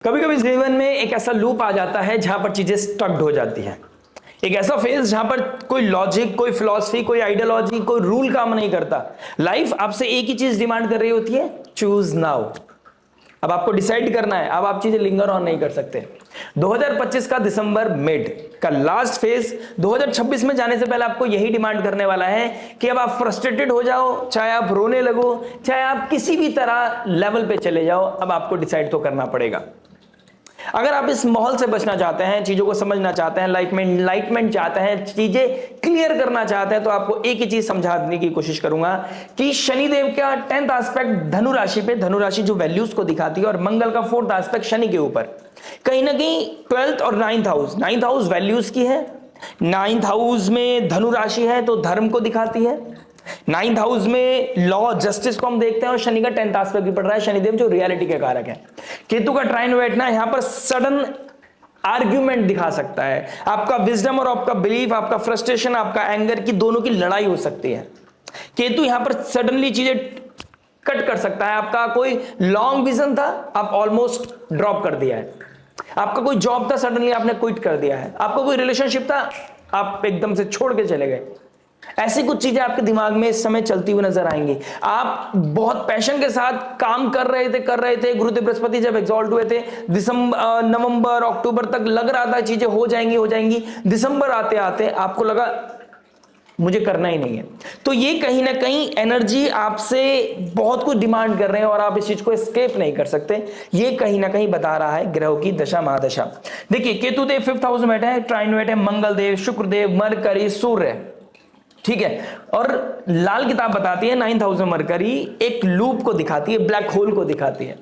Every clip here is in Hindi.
कभी कभी जीवन में एक ऐसा लूप आ जाता है जहां पर चीजें स्टक्ड हो जाती हैं। एक ऐसा फेज जहां पर कोई लॉजिक, कोई फिलॉसफी, कोई आइडियोलॉजी, कोई रूल काम नहीं करता। लाइफ आपसे एक ही चीज डिमांड कर रही होती है, चूज नाउ। अब आपको डिसाइड करना है, अब आप चीजें लिंगर ऑन नहीं कर सकते। 2025 का दिसंबर मिड का लास्ट फेज 2026 में जाने से पहले आपको यही डिमांड करने वाला है कि अब आप फ्रस्ट्रेटेड हो जाओ, चाहे आप रोने लगो, चाहे आप किसी भी तरह लेवल पे चले जाओ, अब आपको डिसाइड तो करना पड़ेगा। अगर आप इस माहौल से बचना चाहते हैं, चीजों को समझना चाहते हैं, लाइफ में एनलाइटमेंट चाहते हैं, चीजें क्लियर करना चाहते हैं, तो आपको एक ही चीज समझाने की कोशिश करूंगा कि शनिदेव का 10th एस्पेक्ट धनु राशि पे, धनु राशि जो वैल्यूज को दिखाती है, और मंगल का 4th एस्पेक्ट शनि के ऊपर कहीं ना कहीं 12th और 9th हाउस वैल्यूज की है। 9th हाउस में धनु राशि है तो धर्म को दिखाती है। 9th हाउस में लॉ जस्टिस को हम देखते हैं, और शनि का 10th एस्पेक्ट भी पड़ रहा है, शनिदेव जो रियलिटी के कारक है। केतु का ट्राइन बैठना यहां पर सडन आर्ग्यूमेंट दिखा सकता है। आपका विजडम और आपका बिलीफ, आपका फ्रस्ट्रेशन, आपका एंगर की दोनों की लड़ाई हो सकती है। केतु यहां पर सडनली चीजें कट कर सकता है। आपका कोई लॉन्ग विजन था, आप ऑलमोस्ट ड्रॉप कर दिया है। आपका कोई जॉब था, सडनली आपने क्विट कर दिया है। आपका कोई रिलेशनशिप था, आप एकदम से छोड़ के चले गए। ऐसी कुछ चीजें आपके दिमाग में इस समय चलती हुई नजर आएंगी। आप बहुत पैशन के साथ काम कर रहे थे। गुरुदेव बृहस्पति जब एग्जॉल्ट हुए थे, दिसंबर, नवंबर, अक्टूबर तक लग रहा था चीजें हो जाएंगी। दिसंबर आते आते आपको लगा मुझे करना ही नहीं है। तो ये कहीं ना कहीं एनर्जी आपसे बहुत कुछ डिमांड कर रहे हैं और आप इस चीज को एस्केप नहीं कर सकते। ये कहीं ना कहीं बता रहा है ग्रहों की दशा महादशा। देखिए, केतु देव 5th हाउस में बैठे हैं, ट्राइन में बैठे हैं, मंगल देव, शुक्र देव, मरकरी, सूर्य, ठीक है। और लाल किताब बताती है 9th हाउस में मरकरी एक लूप को दिखाती है, ब्लैक होल को दिखाती है।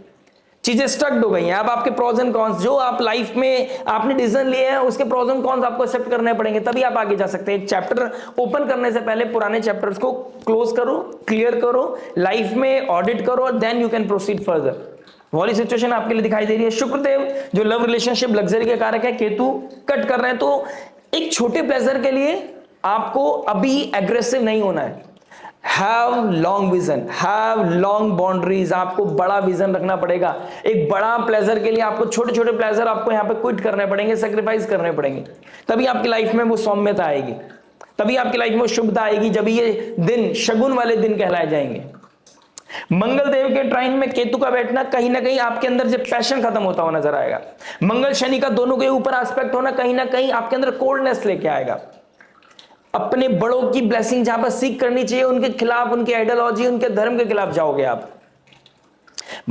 चीजें स्टक्ड हो गई हैं। अब आपके प्रोज एंड कॉन्स, जो आप लाइफ में आपने डिसीजन लिए हैं, उसके प्रोज एंड कॉन्स आपको एक्सेप्ट करने पड़ेंगे, तभी आप आगे जा सकते हैं। चैप्टर ओपन करने से पहले पुराने चैप्टर्स को क्लोज करो, क्लियर करो, लाइफ में ऑडिट करो, और then you can proceed further. वाली सिचुएशन आपके लिए दिखाई दे रही है। शुक्रदेव जो लव रिलेशनशिप लग्जरी के कारक है, केतु कट कर रहे हैं। तो एक छोटे प्लेजर के लिए आपको अभी एग्रेसिव नहीं होना है। Have long vision, have long boundaries. आपको बड़ा विजन रखना पड़ेगा। एक बड़ा प्लेजर के लिए आपको छोटे छोटे प्लेजर आपको यहां पे क्विट करने पड़ेंगे, सेक्रीफाइस करने पड़ेंगे, तभी आपकी लाइफ में वो सौम्यता आएगी, तभी आपकी लाइफ में शुभता आएगी, जब ये दिन शगुन वाले दिन कहलाए जाएंगे। मंगल देव के ट्राइन में केतु का बैठना कहीं ना कहीं आपके अंदर जब पैशन खत्म होता हुआ नजर आएगा। मंगल शनि का दोनों के ऊपर एस्पेक्ट होना कहीं ना कहीं आपके अंदर कोल्डनेस लेके आएगा। अपने बड़ों की ब्लेसिंग जहां पर सीख करनी चाहिए, उनके खिलाफ, उनकी आइडियोलॉजी, उनके धर्म के खिलाफ जाओगे आप।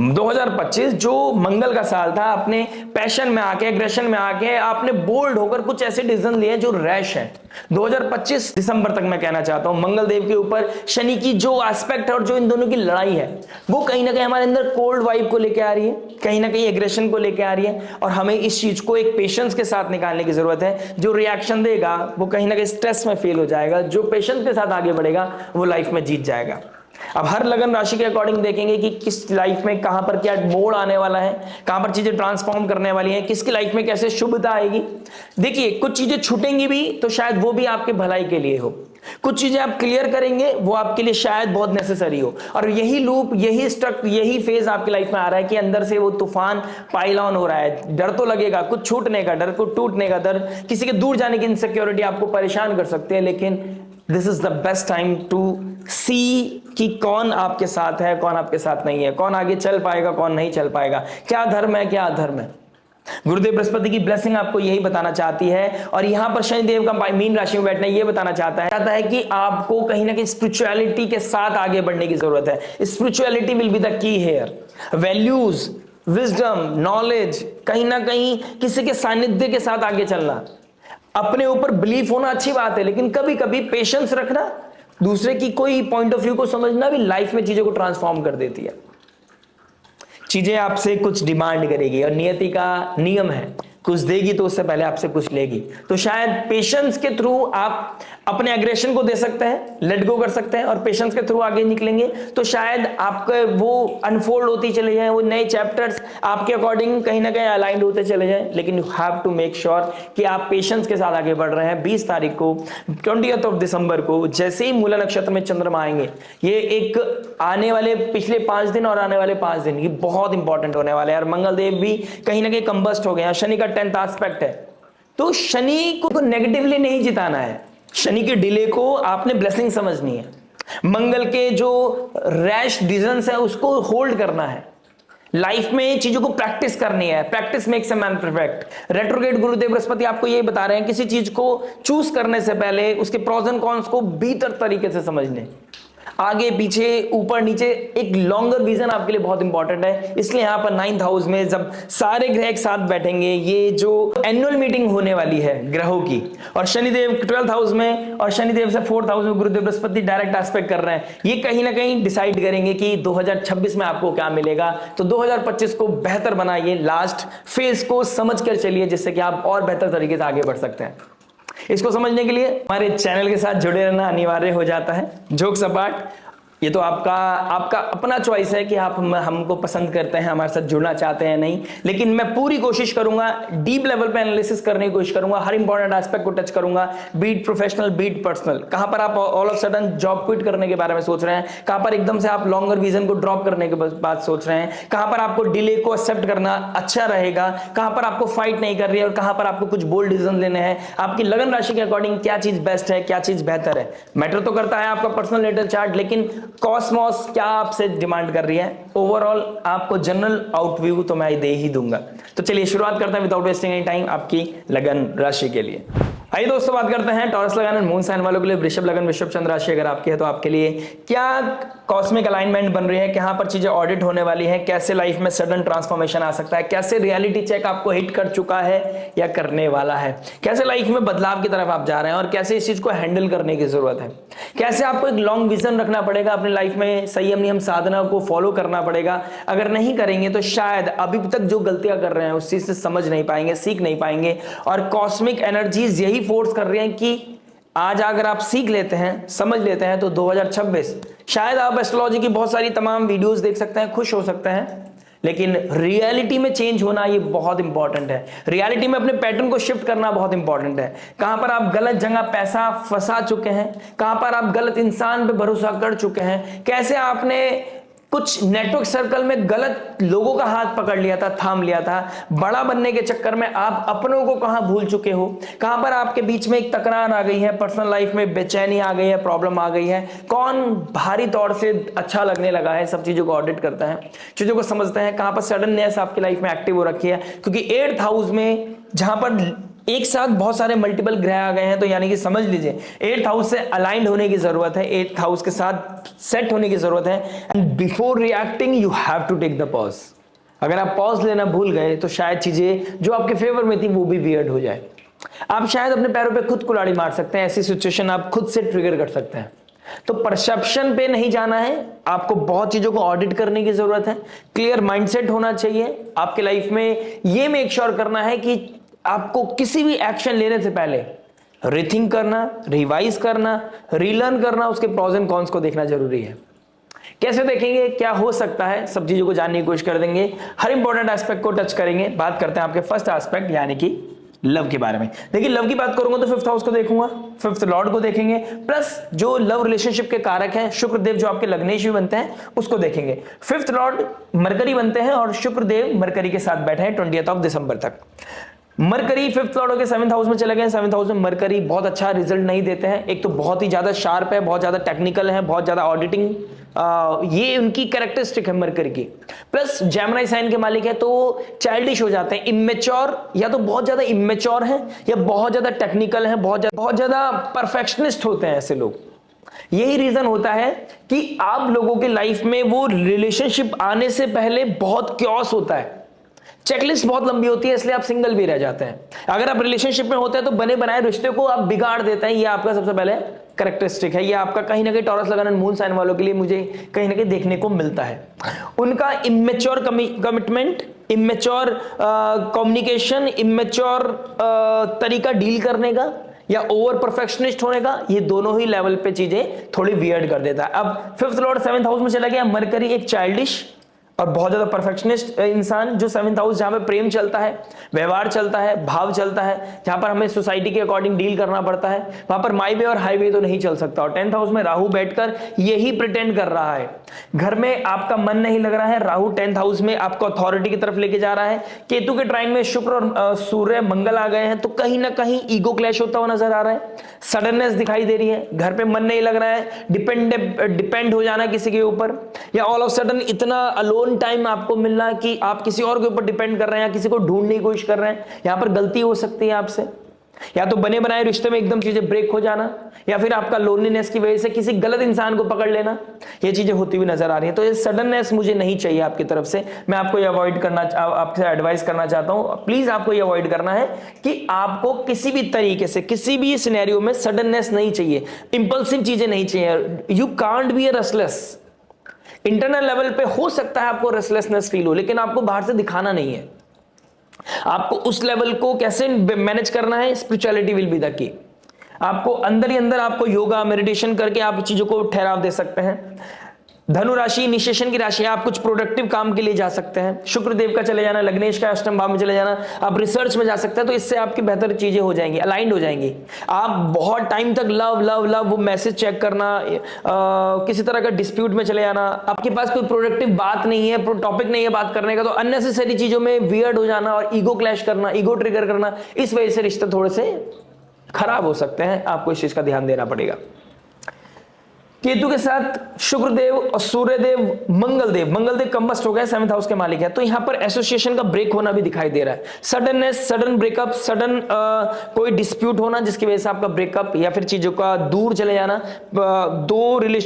2025 जो मंगल का साल था, अपने पैशन में आके, एग्रेशन में आके आपने बोल्ड होकर कुछ ऐसे डिसीजन लिए जो रैश हैं। 2025 दिसंबर तक मैं कहना चाहता हूं, मंगल देव के ऊपर शनि की जो एस्पेक्ट है और जो इन दोनों की लड़ाई है, वो कहीं ना कहीं हमारे अंदर कोल्ड वाइब को लेके आ रही है, कहीं ना कहीं एग्रेशन को लेके आ रही है, और हमें इस चीज को एक पेशेंस के साथ निकालने की जरूरत है। जो रिएक्शन देगा वो कहीं ना कहीं स्ट्रेस में फेल हो जाएगा, जो पेशेंस के साथ आगे बढ़ेगा वो लाइफ में जीत जाएगा। अब हर लगन राशि के अकॉर्डिंग देखेंगे कि किस लाइफ में कहां पर क्या मोड़ आने वाला है, कहां पर चीजें ट्रांसफॉर्म करने वाली हैं, किसकी लाइफ में कैसे शुभता आएगी। देखिए, कुछ चीजें छूटेंगी भी तो शायद वो भी आपके भलाई के लिए हो, कुछ चीजें आप क्लियर करेंगे वो आपके लिए शायद बहुत नेसेसरी हो। और यही लूप, यही स्ट्रक, यही फेज आपकी लाइफ में आ रहा है कि अंदर से वो तूफान पाइल ऑन हो रहा है। डर तो लगेगा, कुछ छूटने का डर, कुछ टूटने का डर, किसी के दूर जाने की इनसिक्योरिटी आपको परेशान कर सकते हैं। लेकिन this is the best time to see कि कौन आपके साथ है, कौन आपके साथ नहीं है, कौन आगे चल पाएगा, कौन नहीं चल पाएगा, क्या धर्म है, क्या अधर्म है। गुरुदेव बृहस्पति की ब्लेसिंग आपको यही बताना चाहती है। और यहां पर शनिदेव का मीन राशि में बैठना ये बताना चाहता है कि आपको कहीं ना कहीं स्पिरिचुअलिटी के साथ आगे बढ़ने की जरूरत है। Spirituality will be the key here. Values, wisdom, knowledge, कहीं ना कहीं किसी के सानिध्य के साथ आगे चलना। अपने ऊपर बिलीफ होना अच्छी बात है, लेकिन कभी कभी पेशेंस रखना, दूसरे की कोई पॉइंट ऑफ व्यू को समझना भी लाइफ में चीजों को ट्रांसफॉर्म कर देती है। चीजें आपसे कुछ डिमांड करेगी और नियति का नियम है, कुछ देगी तो उससे पहले आपसे कुछ लेगी। तो शायद पेशेंस के थ्रू आप अपने एग्रेशन को दे सकते हैं, लेट गो कर सकते हैं और पेशेंस के थ्रू आगे निकलेंगे तो शायद आपके वो अनफोल्ड होती चले जाएं, वो नए चैप्टर्स आपके अकॉर्डिंग कहीं ना कहीं अलाइंड होते चले जाएं। लेकिन you have to make sure कि आप पेशेंस के साथ आगे बढ़ रहे हैं। 20 तारीख को 20th दिसंबर को जैसे ही मूला नक्षत्र में चंद्रमा आएंगे, ये एक आने वाले पिछले 5 दिन और आने वाले 5 दिन ये बहुत इंपॉर्टेंट होने वाले हैं। और मंगल देव भी कहीं ना कहीं कंबस्ट हो गए हैं, शनि का 10th एस्पेक्ट है। तो शनि को नेगेटिवली नहीं जिताना है, शनि के डिले को आपने ब्लेसिंग समझनी है। मंगल के जो रैश डिसीजंस है उसको होल्ड करना है। लाइफ में चीजों को प्रैक्टिस करनी है, practice makes a man perfect. Retrograde गुरुदेव बृहस्पति आपको ये बता रहे हैं किसी चीज को चूज करने से पहले उसके प्रोज एंड कॉन्स को बेहतर तरीके से समझ लें। आगे पीछे ऊपर नीचे एक लॉन्गर विजन आपके लिए बहुत इंपॉर्टेंट है। इसलिए यहां पर 9th हाउस में जब सारे ग्रह एक साथ बैठेंगे, ये जो एनुअल मीटिंग होने वाली है ग्रहों की, और शनिदेव 12th हाउस में और शनिदेव से 4th हाउस में गुरुदेव बृहस्पति डायरेक्ट एस्पेक्ट कर रहे हैं, ये कहीं ना कहीं डिसाइड करेंगे कि 2026 में आपको क्या मिलेगा। तो 2025 को बेहतर बनाइए, लास्ट फेज को समझ कर चलिए जिससे कि आप और बेहतर तरीके से आगे बढ़ सकते हैं। इसको समझने के लिए हमारे चैनल के साथ जुड़े रहना अनिवार्य हो जाता है। जोक सपाट, ये तो आपका अपना चॉइस है कि आप हमको पसंद करते हैं, हमारे साथ जुड़ना चाहते हैं नहीं। लेकिन मैं पूरी कोशिश करूंगा, डीप लेवल पे एनालिसिस करने की कोशिश करूंगा, हर इंपॉर्टेंट एस्पेक्ट को टच करूंगा, बीट प्रोफेशनल बीट पर्सनल। कहां पर आप all of sudden job quit करने के बारे में सोच रहे हैं, कहां पर एकदम से आप लॉन्गर विजन को ड्रॉप करने के बाद सोच रहे हैं, कहां पर आपको डिले को एक्सेप्ट करना अच्छा रहेगा, कहां पर आपको फाइट नहीं कर रही है और कहां पर आपको कुछ बोल्ड डिसीजन लेने हैं। आपकी लगन राशि के अकॉर्डिंग क्या चीज बेस्ट है, क्या चीज बेहतर है, मैटर तो करता है आपका पर्सनल नेटल चार्ट, लेकिन कॉस्मोस क्या आपसे डिमांड कर रही है। ओवरऑल आपको जनरल आउटव्यू तो मैं दे ही दूंगा। तो चलिए शुरुआत करते हैं विदाउट वेस्टिंग एनी टाइम आपकी लगन राशि के लिए। आइए दोस्तों बात करते हैं टॉरस लगन एंड मून साइन वालों के लिए। वृषभ लगन वृषभ चंद्र राशि अगर आपकी है तो आपके लिए क्या कॉस्मिक अलाइनमेंट बन रही है, कहां पर चीजें ऑडिट होने वाली है, कैसे लाइफ में सडन ट्रांसफॉर्मेशन आ सकता है, कैसे रियलिटी चेक आपको हिट कर चुका है या करने वाला है, कैसे लाइफ में बदलाव की तरफ आप जा रहे हैं और कैसे इस चीज को हैंडल करने की जरूरत है, कैसे आपको एक लॉन्ग विजन रखना पड़ेगा अपनी लाइफ में, संयम नियम साधना को फॉलो करना पड़ेगा। अगर नहीं करेंगे तो शायद अभी तक जो गलतियां कर रहे हैं उस चीज से समझ नहीं पाएंगे, सीख नहीं पाएंगे। और कॉस्मिक एनर्जीज यही फोर्स कर रही हैं कि आज अगर आप सीख लेते हैं, समझ लेते हैं, तो 2026 शायद आप एस्ट्रोलॉजी की बहुत सारी तमाम वीडियोस देख सकते हैं, खुश हो सकते हैं, लेकिन रियलिटी में चेंज होना ये बहुत इंपॉर्टेंट है। रियलिटी में अपने पैटर्न को शिफ्ट करना बहुत इंपॉर्टेंट है। कहां पर आप गलत जगह पैसा फंसा चुके हैं, कहां पर आप गलत इंसान पे भरोसा कर चुके हैं, कैसे आपने कुछ नेटवर्क सर्कल में गलत लोगों का हाथ पकड़ लिया था, थाम लिया था, बड़ा बनने के चक्कर में आप अपनों को कहां भूल चुके हो, कहां पर आपके बीच में एक तकरार आ गई है, पर्सनल लाइफ में बेचैनी आ गई है, प्रॉब्लम आ गई है, कौन भारी तौर से अच्छा लगने लगा है। सब चीजों को ऑडिट करता है, चीजों को समझते हैं, कहां पर सडननेस आपकी लाइफ में एक्टिव हो रखी है। क्योंकि 8th हाउस में जहां पर एक साथ बहुत सारे मल्टीपल ग्रह आ गए हैं, तो यानी कि समझ लीजिए 8th हाउस से अलाइंड होने की जरूरत है, 8th हाउस के साथ सेट होने की जरूरत है। And before reacting you have to take the pause. अगर आप पॉज लेना भूल गए तो शायद चीजें जो आपके फेवर में थी वो भी वियर्ड हो जाए। आप शायद अपने पैरों पे खुद कुल्हाड़ी मार सकते हैं, ऐसी सिचुएशन आप खुद से ट्रिगर कर सकते हैं। तो परसेप्शन पे नहीं जाना है, आपको बहुत चीजों को ऑडिट करने की जरूरत है, क्लियर माइंडसेट होना चाहिए आपके लाइफ में। ये मेक श्योर करना है कि आपको किसी भी एक्शन लेने से पहले रीथिंक करना, रिवाइज करना, रीलर्न करना, उसके प्रोज एंड कॉन्स को देखना जरूरी है। कैसे देखेंगे, क्या हो सकता है, सब चीजों को जानने की कोशिश कर देंगे, हर इंपॉर्टेंट एस्पेक्ट को टच करेंगे। बात करते हैं आपके फर्स्ट एस्पेक्ट यानी कि लव के बारे में। देखिए लव की बात करूंगा तो 5th हाउस को देखूंगा, 5th लॉर्ड को देखेंगे, प्लस जो लव रिलेशनशिप के कारक हैं शुक्रदेव जो आपके लग्नेश भी बनते हैं उसको देखेंगे। 5th लॉर्ड मरकरी बनते हैं और शुक्रदेव मरकरी के साथ बैठे हैं 20th दिसंबर तक। मरकरी 5th लॉर्ड होकर 7th हाउस में चले गए। 7th हाउस में मरकरी बहुत अच्छा रिजल्ट नहीं देते हैं। एक तो बहुत ही ज्यादा शार्प है, बहुत ज्यादा टेक्निकल है, बहुत ज्यादा ऑडिटिंग, ये उनकी कैरेक्टरिस्टिक है मरकरी की। प्लस जेमिनी साइन के मालिक है तो चाइल्डिश हो जाते हैं, इमेच्योर, या तो बहुत ज्यादा इमेच्योर है या बहुत ज्यादा टेक्निकल है, बहुत ज्यादा परफेक्शनिस्ट होते हैं ऐसे लोग। यही रीजन होता है कि आप लोगों के लाइफ में वो रिलेशनशिप आने से पहले बहुत क्योस होता है, चेकलिस्ट बहुत लंबी होती है, इसलिए आप सिंगल भी रह जाते हैं। अगर आप रिलेशनशिप में होते हैं तो बने बनाए रिश्ते को आप बिगाड़ देते हैं, ये आपका सबसे पहले कैरेक्टरिस्टिक है। ये आपका कहीं ना कहीं टॉरस लगन मून साइन वालों के लिए मुझे कहीं ना कहीं देखने को मिलता है। उनका immature commitment immature communication, immature तरीका डील करने का, या ओवर परफेक्शनिस्ट होने का, ये दोनों ही लेवल पे चीजें थोड़ी वियर्ड कर देता है। अब फिफ्थ लॉर्ड सेवंथ हाउस में चला गया, मरकरी एक चाइल्डिश और बहुत ज्यादा परफेक्शनिस्ट इंसान, जो सेवंथ हाउस जहां पे प्रेम चलता है, व्यवहार चलता है, भाव चलता है, जहां पर हमें सोसाइटी के अकॉर्डिंग डील करना पड़ता है, वहां पर माई वे और हाईवे तो नहीं चल सकता। और टेंथ हाउस में राहु बैठकर यही प्रिटेंड कर रहा है, घर में आपका मन नहीं लग रहा है, राहु टेंथ हाउस में आपको अथॉरिटी की तरफ लेके जा रहा है, केतु के ट्राइन में शुक्र और सूर्य मंगल आ गए हैं, तो कहीं ना कहीं ईगो क्लैश होता हुआ नजर आ रहा है, सडननेस दिखाई दे रही है, घर पे मन नहीं लग रहा है, डिपेंड हो जाना किसी के ऊपर, या ऑल ऑफ सडन इतना अलोन टाइम आपको मिलना कि आप किसी और के ऊपर डिपेंड कर रहे हैं या किसी को ढूंढने की कोशिश कर रहे हैं। यहां पर गलती हो सकती है आपसे, या तो बने बनाए रिश्ते में एकदम चीजें ब्रेक हो जाना, या फिर आपका लोनलीनेस की वजह से किसी गलत इंसान को पकड़ लेना, ये चीजें होती हुई नजर आ रही है। तो ये सडननेस मुझे नहीं चाहिए आपकी तरफ से, मैं आपको ये अवॉइड करना, आपसे एडवाइस करना चाहता हूं, प्लीज आपको ये अवॉइड करना है कि आपको किसी भी तरीके से किसी भी सिनेरियो में सडननेस नहीं चाहिए, इंपल्सिव चीजें नहीं चाहिए। You can't be A restless. Internal level पे हो सकता है आपको रेस्टलेसनेस फील हो, लेकिन आपको बाहर से दिखाना नहीं है। आपको उस लेवल को कैसे मैनेज करना है, स्पिरिचुअलिटी विल बी द की। आपको अंदर ही अंदर आपको योगा मेडिटेशन करके आप चीजों को ठहराव दे सकते हैं। धनु राशि इनिशिएशन की राशि है, आप कुछ प्रोडक्टिव काम के लिए जा सकते हैं। शुक्र देव का चले जाना, लग्नेश का अष्टम भाव में चले जाना, आप रिसर्च में जा सकते हैं, तो इससे आपकी बेहतर चीजें हो जाएंगी, अलाइंड हो जाएंगी। आप बहुत टाइम तक लव लव लव वो मैसेज चेक करना, किसी तरह का डिस्प्यूट में चले जाना, आपके पास कोई प्रोडक्टिव बात नहीं है, टॉपिक नहीं है बात करने का, तो अननेसेसरी चीजों में वियर्ड हो जाना और ईगो क्लैश करना, ईगो ट्रिगर करना, इस वजह से रिश्ते थोड़े से खराब हो सकते हैं। आपको इस चीज का ध्यान देना पड़ेगा। केतु के साथ शुक्रदेव और सूर्यदेव, मंगलदेव कंबस्ट हो गए, सेवंथ हाउस के मालिक है, तो यहां पर एसोसिएशन का ब्रेक होना भी दिखाई दे रहा है। सडननेस, सडन ब्रेकअप, सडन कोई डिस्प्यूट होना जिसकी वजह से आपका ब्रेकअप या फिर चीजों का दूर चले जाना,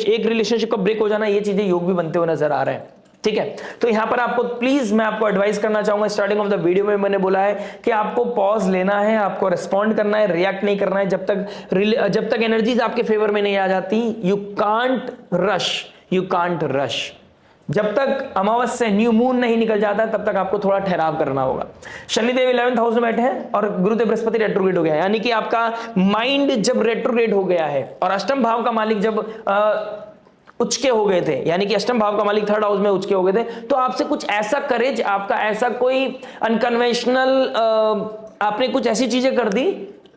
एक रिलेशनशिप का ब्रेक हो जाना, ये चीजें योग भी बनते हुए नजर आ रहे हैं। ठीक है, तो यहां पर आपको प्लीज मैं आपको एडवाइस करना चाहूंगा, स्टार्टिंग ऑफ द वीडियो में मैंने बोला है कि आपको पॉज लेना है, आपको रिस्पॉन्ड करना है, रिएक्ट नहीं करना है जब तक एनर्जीज आपके फेवर में नहीं आ जाती। You can't rush. जब तक अमावस्या न्यू मून नहीं निकल जाता तब तक आपको थोड़ा ठहराव करना होगा। शनिदेव 11th हाउस में बैठे हैं और गुरुदेव बृहस्पति रेट्रोग्रेड हो गया है, यानी कि आपका माइंड जब रेट्रोग्रेड हो गया है और अष्टम भाव का मालिक जब उचके हो गए थे, यानी कि अष्टम भाव का मालिक थर्ड हाउस में उचके हो गए थे, तो आपसे कुछ ऐसा करेज, आपका ऐसा कोई अनकन्वेंशनल, आपने कुछ ऐसी चीजें कर दी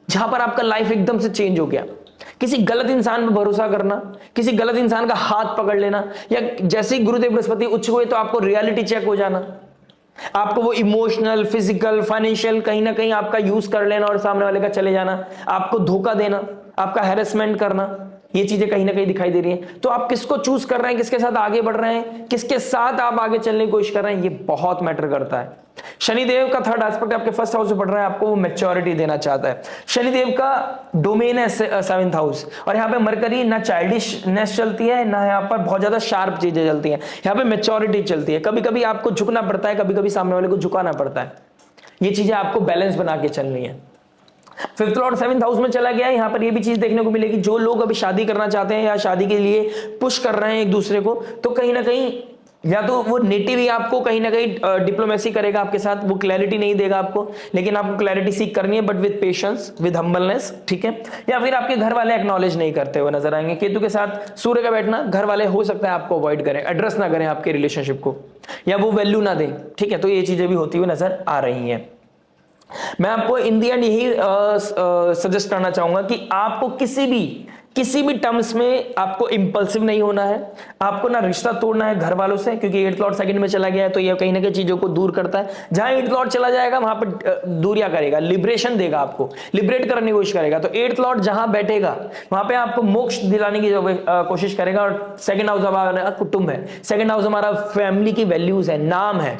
जहां पर आपका लाइफ एकदम से चेंज हो गया। किसी गलत इंसान पर भरोसा करना, किसी गलत इंसान का हाथ पकड़ लेना, या जैसे ही गुरुदेव बृहस्पति उच्च हुए तो आपको रियलिटी चेक हो जाना, आपको वो इमोशनल, फिजिकल, फाइनेंशियल कहीं ना कहीं आपका यूज कर लेना और सामने वाले का चले जाना, आपको धोखा देना, आपका हैरेसमेंट करना, ये चीजें कहीं ना कहीं दिखाई दे रही हैं। तो आप किसको चूज कर रहे हैं, किसके साथ आगे बढ़ रहे हैं, किसके साथ आप आगे चलने की कोशिश कर रहे हैं, ये बहुत मैटर करता है। शनिदेव का थर्ड एस्पेक्ट आपके फर्स्ट हाउस में पढ़ रहा है, आपको वो मैच्योरिटी देना चाहता है। शनिदेव का डोमेन है सेवंथ हाउस, और यहाँ पे मरकरी ना चाइल्डिशनेस चलती है, ना यहाँ पर बहुत ज्यादा शार्प चीजें चलती हैं, यहाँ पे मैच्योरिटी चलती है। कभी कभी आपको झुकना पड़ता है, कभी कभी सामने वाले को झुकाना पड़ता है, ये चीजें आपको बैलेंस बना के चलनी है। फिफ्थ लॉर्ड सेवंथ हाउस में चला गया है, यहां पर ये भी चीज देखने को मिलेगी, जो लोग अभी शादी करना चाहते हैं या शादी के लिए पुश कर रहे हैं एक दूसरे को, तो कहीं ना कहीं या तो वो नेटिव ही आपको कहीं ना कहीं डिप्लोमेसी करेगा आपके साथ, वो क्लैरिटी नहीं देगा आपको, लेकिन आपको क्लैरिटी सीख करनी है, but with patience, with humbleness, ठीक है। या फिर आपके घर वाले एक्नॉलेज नहीं करते हुए नजर आएंगे। केतु के साथ सूर्य का बैठना, घर वाले हो सकता है आपको अवॉइड करें, एड्रेस ना करें आपके रिलेशनशिप को, या वो वैल्यू ना दें, ठीक है। तो ये चीजें भी होती हुई नजर आ रही हैं। मैं आपको इन दी एंड यही सजेस्ट करना चाहूंगा कि आपको किसी भी टर्म्स में आपको इंपल्सिव नहीं होना है, आपको ना रिश्ता तोड़ना है घर वालों से, क्योंकि एट्थ लॉर्ड सेकंड में चला गया है, तो ये कहीं ना कहीं चीजों को दूर करता है। जहां एट्थ लॉर्ड चला जाएगा वहां पर दूरिया करेगा, लिबरेशन देगा, आपको लिबरेट करने की कोशिश करेगा। तो एट्थ लॉर्ड जहां बैठेगा वहां पे आपको मोक्ष दिलाने की कोशिश करेगा। और सेकंड हाउस हमारा कुटुंब है, सेकंड हाउस हमारा फैमिली की वैल्यूज है, नाम है,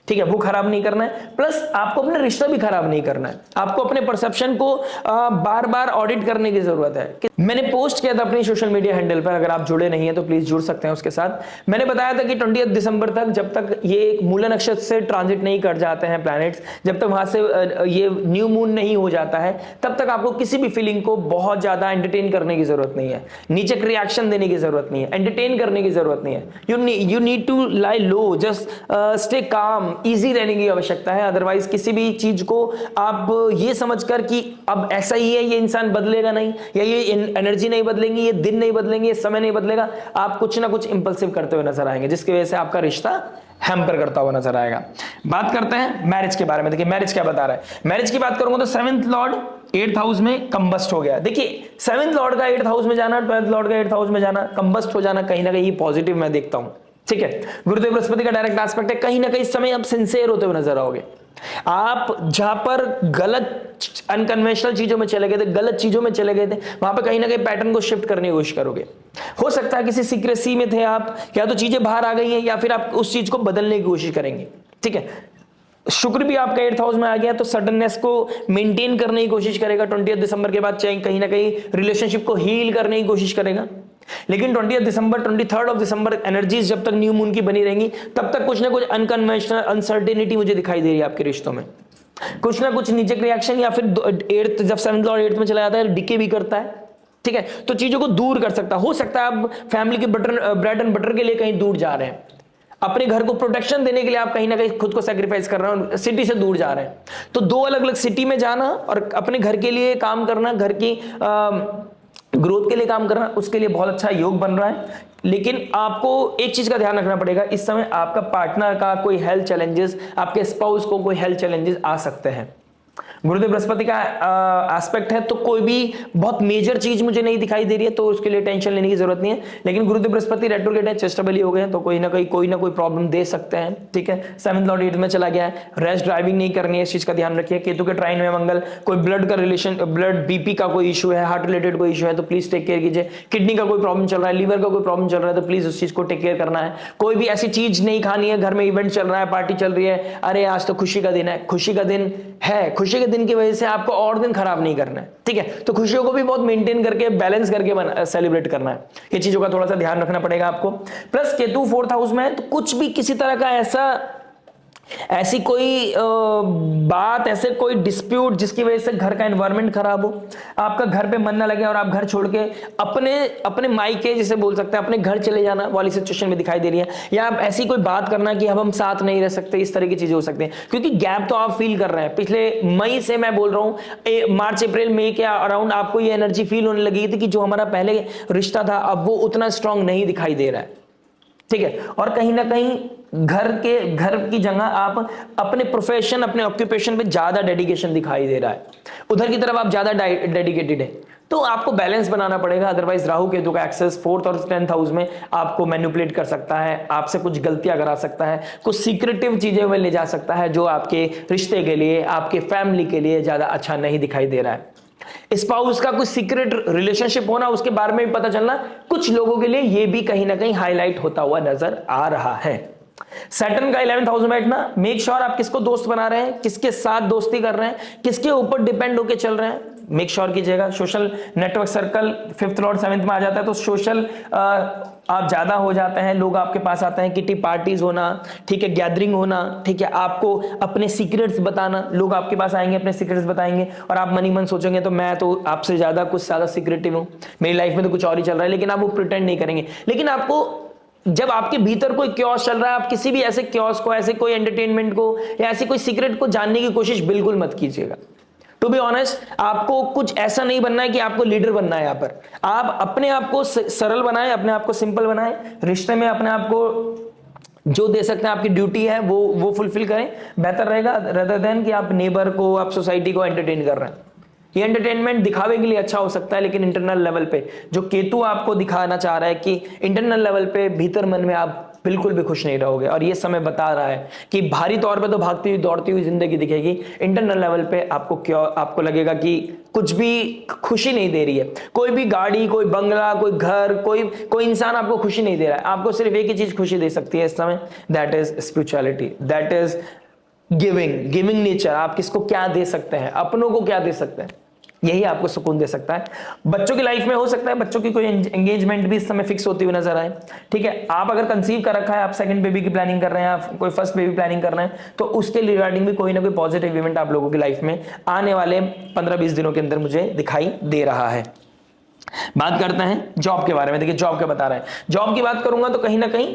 ठीक है, वो खराब नहीं करना है। प्लस आपको अपना रिश्ता भी खराब नहीं करना है, आपको अपने परसेप्शन को बार बार ऑडिट करने की जरूरत है। मैंने पोस्ट किया था अपनी सोशल मीडिया हैंडल पर, अगर आप जुड़े नहीं है तो प्लीज जुड़ सकते हैं उसके साथ। मैंने बताया था कि 20 दिसंबर तक, जब तक ये मूला नक्षत्र से ट्रांजिट नहीं कर जाते हैं प्लैनेट्स, जब तक वहां से ये न्यू मून नहीं हो जाता है, तब तक आपको किसी भी फीलिंग को बहुत ज्यादा एंटरटेन करने की जरूरत नहीं है, नीचे रिएक्शन देने की जरूरत नहीं है, एंटरटेन करने की जरूरत नहीं है। You need to lie low, just stay calm, अब इजी रहने की आवश्यकता है। अदरवाइज किसी भी चीज को आप ये समझकर कि अब ऐसा ही है, ये इंसान बदलेगा नहीं, या ये एनर्जी नहीं बदलेंगी, ये दिन नहीं बदलेंगे, ये समय नहीं बदलेगा, आप कुछ ना कुछ इंपल्सिव करते हुए नजर आएंगे, जिसकी वजह से आपका रिश्ता हैम्पर करता हुआ नजर आएगा। बात करते हैं मैरिज के बारे में। देखिए मैरिज क्या बता रहा है। मैरिज की बात करूंगा तो 7th लॉर्ड 8th हाउस में कंबस्ट हो गया। देखिए 7th लॉर्ड का 8th हाउस में जाना, 12th लॉर्ड का 8th हाउस में जाना, कंबस्ट हो जाना, कहीं ना कहीं पॉजिटिव मैं देखता हूं। ठीक है, गुरुदेव बृहस्पति का डायरेक्ट एस्पेक्ट है, कहीं ना कहीं इस समय आप सिंसियर होते हुए नजर आओगे। आप जहां पर गलत अनकन्वेंशनल चीजों में चले गए थे, गलत चीजों में चले गए थे, वहां पर कहीं ना कहीं पैटर्न को शिफ्ट करने की कोशिश करोगे। हो सकता है किसी सीक्रेसी में थे आप, या तो चीजें बाहर आ गई हैं, या फिर आप उस चीज को बदलने की कोशिश करेंगे। ठीक है, शुक्र भी आपका 8th हाउस में आ गया, तो सडननेस को मेंटेन करने की कोशिश करेगा 20 दिसंबर के बाद, चाहे कहीं ना कहीं रिलेशनशिप को हील करने की कोशिश करेगा। लेकिन 20 दिसंबर 23 दिसंबर एनर्जीज जब तक न्यू मून की बनी रहेंगी, तब तक कुछ ना कुछ अनकन्वेंशनल अनसर्टेनिटी मुझे दिखाई दे रही है आपके रिश्तों में। कुछ ना कुछ नीचे रिएक्शन, या फिर 8th जब 7th लॉर्ड 8th में चला जाता है, डिके भी करता है। ठीक है, तो चीजों को दूर कर सकता हो सकता है आप फैमिली के ब्रेड एंड बटर के लिए कहीं दूर जा रहे हैं, अपने घर को प्रोटेक्शन देने के लिए आप कहीं ना कहीं खुद को सैक्रिफाइस कर रहे हैं, सिटी से दूर जा रहे हैं। तो दो अलग अलग सिटी में जाना और अपने घर के लिए काम करना, घर की ग्रोथ के लिए काम करना, उसके लिए बहुत अच्छा योग बन रहा है। लेकिन आपको एक चीज का ध्यान रखना पड़ेगा, इस समय आपका पार्टनर का कोई हेल्थ चैलेंजेस, आपके स्पाउस को कोई हेल्थ चैलेंजेस आ सकते हैं। गुरुदेव बृहस्पति का एस्पेक्ट है, तो कोई भी बहुत मेजर चीज मुझे नहीं दिखाई दे रही है, तो उसके लिए टेंशन लेने की जरूरत नहीं है। लेकिन गुरुदेव बृहस्पति रेट्रोग्रेड है, चेस्टेबल हो गए हैं, तो कोई ना कोई प्रॉब्लम दे सकते हैं। ठीक है, 7th लॉर्ड 8th में चला गया है, रैश ड्राइविंग नहीं करनी है, इस चीज का ध्यान रखिए। केतु के ट्राइन में मंगल, कोई ब्लड का रिलेशन, ब्लड बीपी का कोई इशू है, हार्ट रिलेटेड कोई इशू है, तो प्लीज टेक केयर कीजिए। किडनी का कोई प्रॉब्लम चल रहा है, लीवर का कोई प्रॉब्लम चल रहा है, तो प्लीज उस चीज को टेक केयर करना है। कोई भी ऐसी चीज नहीं खानी है, घर में इवेंट चल रहा है, पार्टी चल रही है, अरे आज तो खुशी का दिन है, खुशी का दिन है, खुशी के दिन की वजह से आपको और दिन खराब नहीं करना है। ठीक है, तो खुशियों को भी बहुत मेंटेन करके बैलेंस करके सेलिब्रेट करना है। ये चीजों का थोड़ा सा ध्यान रखना पड़ेगा आपको। प्लस केतु 4th हाउस में है, तो कुछ भी किसी तरह का ऐसी कोई बात, ऐसे कोई डिस्प्यूट जिसकी वजह से घर का एनवायरनमेंट खराब हो, आपका घर पे मन ना लगे और आप घर छोड़ के अपने मायके जिसे बोल सकते हैं अपने घर चले जाना वाली सिचुएशन में दिखाई दे रही है। या आप ऐसी कोई बात करना कि अब हम साथ नहीं रह सकते, इस तरह की चीजें हो सकती हैं, क्योंकि गैप तो आप फील कर रहे हैं। पिछले मई से मैं बोल रहा हूं, मार्च अप्रैल मई के अराउंड आपको ये एनर्जी फील होने लगी थी कि जो हमारा पहले रिश्ता था अब वो उतना स्ट्रांग नहीं दिखाई दे रहा है। ठीक है, और कहीं ना कहीं घर की जगह आप अपने प्रोफेशन, अपने ऑक्यूपेशन पे ज्यादा डेडिकेशन दिखाई दे रहा है, उधर की तरफ आप ज्यादा डेडिकेटेड है, तो आपको बैलेंस बनाना पड़ेगा। अदरवाइज राहु केतु का एक्सेस 4th और 10th हाउस में आपको मैनिपुलेट कर सकता है, आपसे कुछ गलतियां करा सकता है, कुछ सीक्रेटिव चीजें में ले जा सकता है, जो आपके रिश्ते के लिए, आपके फैमिली के लिए ज्यादा अच्छा नहीं दिखाई दे रहा है। स्पाउस का कुछ सीक्रेट रिलेशनशिप होना, उसके बारे में भी पता चलना, कुछ लोगों के लिए यह भी कहीं ना कहीं हाईलाइट होता हुआ नजर आ रहा है। सैटर्न का 11th हाउस में बैठना, मेक श्योर आप किसको दोस्त बना रहे हैं, किसके साथ दोस्ती कर रहे हैं, किसके ऊपर डिपेंड होकर चल रहे हैं, मेक श्योर कीजिएगा। Social network circle 5th Lord 7th में आ जाता है, तो सोशल आप ज्यादा हो जाते हैं, लोग आपके पास आते हैं, किटी पार्टीज होना, ठीक है, गैदरिंग होना, ठीक है, आपको अपने सीक्रेट्स बताना, लोग आपके पास आएंगे, अपने सीक्रेट्स बताएंगे, और आप मनी मन सोचेंगे तो मैं तो आपसे ज्यादा कुछ ज्यादा सीक्रेटिव हूं, मेरी लाइफ में तो कुछ और ही चल रहा है, लेकिन आप वो प्रिटेंड नहीं करेंगे। लेकिन आपको जब आपके भीतर कोई क्योस चल रहा है, आप किसी भी ऐसे क्योस को, ऐसे कोई एंटरटेनमेंट को या ऐसी कोई सीक्रेट को जानने की कोशिश बिल्कुल मत कीजिएगा। टू बी ऑनेस्ट, आपको कुछ ऐसा नहीं बनना है कि आपको लीडर बनना है। यहाँ पर आप अपने आप को सरल बनाएं, अपने आप को सिंपल बनाएं, रिश्ते में अपने आप को जो दे सकते हैं, आपकी ड्यूटी है वो फुलफिल करें, बेहतर रहेगा रेदर देन कि आप नेबर को, आप सोसाइटी को एंटरटेन कर रहे हैं। ये एंटरटेनमेंट दिखावे के लिए अच्छा हो सकता है, लेकिन इंटरनल लेवल पे जो केतु आपको दिखाना चाह रहा है कि इंटरनल लेवल पे भीतर मन में आप बिल्कुल भी खुश नहीं रहोगे, और ये समय बता रहा है कि भारी तौर पे तो भागती हुई दौड़ती हुई जिंदगी दिखेगी, इंटरनल लेवल पे आपको लगेगा कि कुछ भी खुशी नहीं दे रही है। कोई भी गाड़ी, कोई बंगला, कोई घर, कोई इंसान आपको खुशी नहीं दे रहा है। आपको सिर्फ एक ही चीज खुशी दे सकती है इस समय, that is spirituality, that is giving nature. आप किसको क्या दे सकते हैं, अपनों को क्या दे सकते हैं, यही आपको सुकून दे सकता है। बच्चों की लाइफ में हो सकता है बच्चों की कोई एंगेजमेंट भी इस समय फिक्स होती हुई नजर आए। ठीक है, आप अगर कंसीव कर रखा है, आप सेकंड बेबी की प्लानिंग कर रहे हैं, आप कोई फर्स्ट बेबी प्लानिंग कर रहे हैं, तो उसके रिगार्डिंग भी कोई ना कोई पॉजिटिव इवेंट आप लोगों की लाइफ में आने वाले 15-20 दिनों के अंदर मुझे दिखाई दे रहा है। बात करते हैं जॉब के बारे में। देखिए जॉब क्या बता रहा है। जॉब की बात करूंगा तो कहीं ना कहीं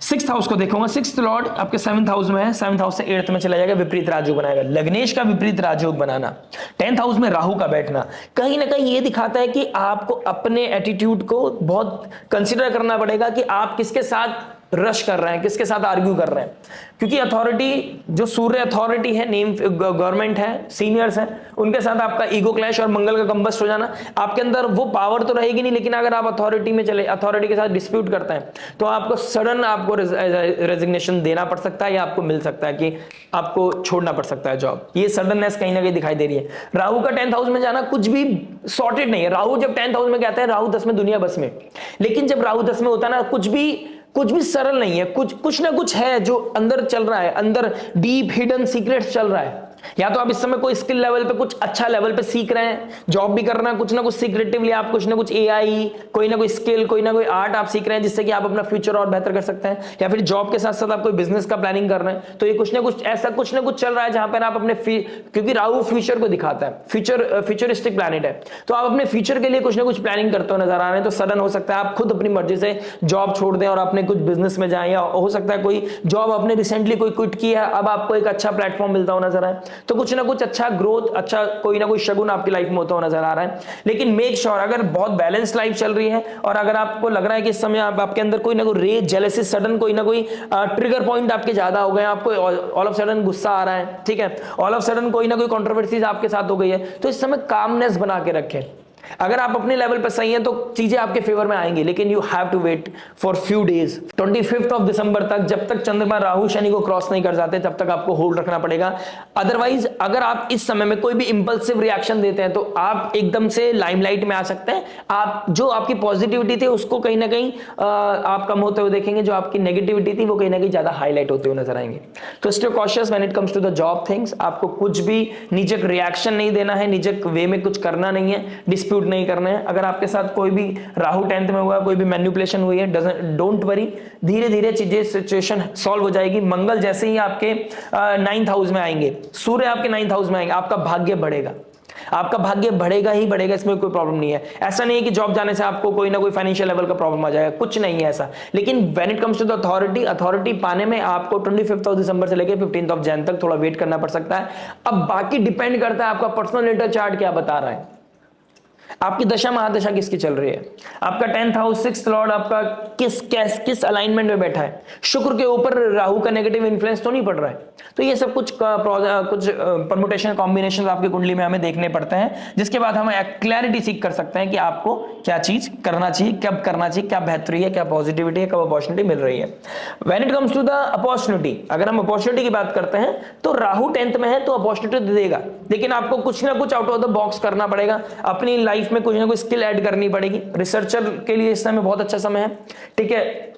सिक्स्थ हाउस को देखूंगा, सिक्स्थ लॉर्ड आपके सेवंथ हाउस में है, सेवंथ हाउस से एट्थ में चला जाएगा, विपरीत राजयोग बनाएगा। लग्नेश का विपरीत राजयोग बनाना, टेंथ हाउस में राहु का बैठना, कहीं ना कहीं ये दिखाता है कि आपको अपने एटीट्यूड को बहुत कंसिडर करना पड़ेगा कि आप किसके साथ रश कर रहे हैं, किसके साथ आर्ग्यू कर रहे हैं। क्योंकि अथॉरिटी, जो सूर्य अथॉरिटी है, नेम गवर्नमेंट है, सीनियर्स हैं, उनके साथ आपका ईगो क्लैश और मंगल का कंबस्ट हो जाना, आपके अंदर वो पावर तो रहेगी नहीं, लेकिन अगर आप अथॉरिटी में चले, अथॉरिटी के साथ डिस्प्यूट करते हैं, तो आपको सडन आपको रेजिग्नेशन देना पड़ सकता है, या आपको मिल सकता है कि आपको छोड़ना पड़ सकता है जॉब। ये सडननेस कहीं ना कहीं दिखाई दे रही है। राहु का 10th हाउस में जाना कुछ भी सॉर्टेड नहीं है। राहु जब 10th हाउस में कहते हैं, राहु 10 में दुनिया बस में, लेकिन जब राहु 10 में होता है ना, कुछ भी सरल नहीं है, कुछ ना कुछ है जो अंदर चल रहा है, अंदर डीप हिडन सीक्रेट्स चल रहा है। या तो आप इस समय कोई स्किल लेवल पे, कुछ अच्छा लेवल पे सीख रहे हैं, जॉब भी करना, कुछ ना कुछ सीक्रेटिवली आप कुछ ना कुछ एआई, कोई ना कोई स्किल, कोई ना कोई आर्ट आप सीख रहे हैं, जिससे कि आप अपना फ्यूचर और बेहतर कर सकते हैं। या फिर जॉब के साथ साथ आप कोई बिजनेस का प्लानिंग कर रहे हैं, तो ये कुछ ना कुछ ऐसा कुछ ना कुछ चल रहा है जहां पर आप अपने, क्योंकि राहु फ्यूचर को दिखाता है, फ्यूचरिस्टिक प्लैनेट है, तो आप अपने फ्यूचर के लिए कुछ ना कुछ प्लानिंग करते हुए नजर आ रहे हैं। तो सडन हो सकता है आप खुद अपनी मर्जी से जॉब छोड़ दें और अपने कुछ बिजनेस में जाएं, या हो सकता है कोई जॉब आपने रिसेंटली कोई क्विट की है, अब आपको एक अच्छा प्लेटफॉर्म मिलता हुआ नजर आए, तो कुछ ना कुछ अच्छा ग्रोथ, अच्छा कोई ना कोई शगुन आपकी लाइफ में होता हुआ नजर आ रहा है। लेकिन मेक श्योर, अगर बहुत बैलेंस लाइफ चल रही है और अगर आपको लग रहा है कि इस समय आपके अंदर कोई ना कोई रेज, जेलसी, सडन कोई ना कोई ट्रिगर पॉइंट आपके ज्यादा हो गए, आपको ऑल ऑफ सडन गुस्सा आ रहा है, ठीक है, ऑल ऑफ सडन कोई ना कोई कंट्रोवर्सीज आपके साथ हो गई है, तो इस समय कामनेस बना के रखें। अगर आप अपने लेवल पर सही हैं तो चीजें आपके फेवर में आएंगी, लेकिन you have to wait for few days. 25 of December तक, जब तक चंद्रमा राहु शनि को क्रॉस नहीं कर जाते, तब तक आपको होल्ड रखना पड़ेगा। अदरवाइज अगर आप इस समय में कोई भी इंपल्सिव रिएक्शन देते हैं, तो आप एकदम से लाइमलाइट में आ सकते हैं। आप जो आपकी पॉजिटिविटी थी उसको कहीं ना कहीं आप कम होते हुए देखेंगे, जो आपकी नेगेटिविटी थी वो कहीं ना कहीं ज्यादा हाईलाइट होते हुए नजर आएंगे। तो stay cautious when it comes to the job things. आपको कुछ भी निजक रिएक्शन नहीं देना है, निजक वे में कुछ करना नहीं है, डिस्प्यूट नहीं करने हैं। अगर आपके साथ कोई भी राहु 10th में हुआ, कोई भी मैनिपुलेशन हुई है, डोंट वरी, धीरे धीरे चीजें, सिचुएशन सॉल्व हो जाएगी। मंगल जैसे ही आपके 9th हाउस में आएंगे, सूर्य आपके 9th हाउस में आएंगे, आपका भाग्य बढ़ेगा, आपका भाग्य बढ़ेगा ही बढ़ेगा, इसमें कोई प्रॉब्लम नहीं है। ऐसा नहीं है कि जॉब जाने से आपको कोई ना कोई फाइनेंशियल लेवल का प्रॉब्लम आ जाएगा, कुछ नहीं है ऐसा। लेकिन when it comes to the authority पाने में आपको 25 ऑफ दिसंबर से लेकर 15 ऑफ जैन तक थोड़ा वेट करना पड़ सकता है। अब बाकी डिपेंड करता है आपका पर्सनल नेटल चार्ट क्या बता रहा है, आपकी दशा महादशा किसकी चल रही है, आपका 10th हाउस 6th लॉर्ड आपका किस अलाइनमेंट में बैठा है। शुक्र के ऊपर राहु का नेगेटिव इन्फ्लुएंस तो नहीं पड़ रहा है। तो ये सब कुछ परमुटेशन कॉम्बिनेशन आपकी कुंडली में हमें देखने पड़ते हैं, जिसके बाद हम क्लैरिटी सीख कर सकते हैं कि आपको क्या चीज करना चाहिए, कब करना चाहिए, क्या बेहतरी है, क्या पॉजिटिविटी है, कब अपॉर्चुनिटी मिल रही है। When it comes to the opportunity, अगर हम अपॉर्चुनिटी की बात करते हैं तो राहु 10th में है तो अपॉर्चुनिटी देगा, लेकिन आपको कुछ ना कुछ आउट ऑफ द बॉक्स करना पड़ेगा, अपनी लाइफ में कुछ ना कुछ स्किल ऐड करनी पड़ेगी। रिसर्चर के लिए इस समय बहुत अच्छा समय है, ठीक है।